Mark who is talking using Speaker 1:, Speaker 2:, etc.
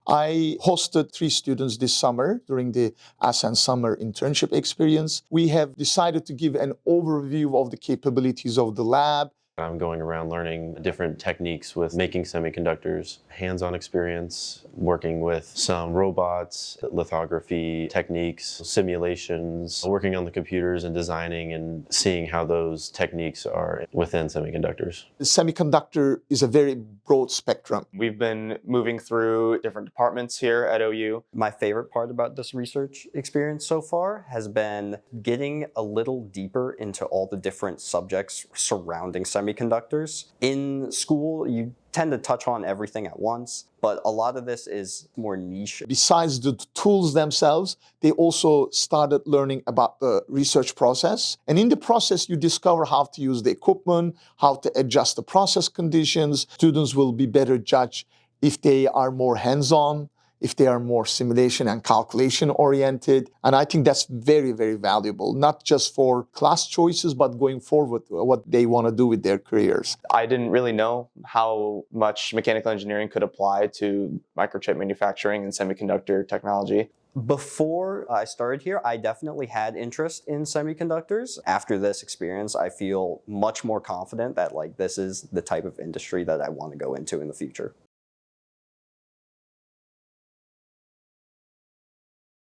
Speaker 1: I hosted 3 students this summer during the ASCENT Summer Internship Experience. We have decided to give an overview of the capabilities of the lab.
Speaker 2: I'm going around learning different techniques with making semiconductors, hands-on experience, working with some robots, lithography techniques, simulations, working on the computers and designing and seeing how those techniques are within semiconductors.
Speaker 1: The semiconductor is a very broad spectrum.
Speaker 3: We've been moving through different departments here at OU.
Speaker 4: My favorite part about this research experience so far has been getting a little deeper into all the different subjects surrounding semiconductors. In school, you tend to touch on everything at once, but a lot of this is more niche.
Speaker 1: Besides the tools themselves, they also started learning about the research process. And in the process, you discover how to use the equipment, how to adjust the process conditions. Students will be better judged if they are more hands-on, if they are more simulation and calculation oriented. And I think that's very, very valuable, not just for class choices, but going forward, what they want to do with their careers.
Speaker 3: I didn't really know how much mechanical engineering could apply to microchip manufacturing and semiconductor technology.
Speaker 4: Before I started here, I definitely had interest in semiconductors. After this experience, I feel much more confident that this is the type of industry that I want to go into in the future.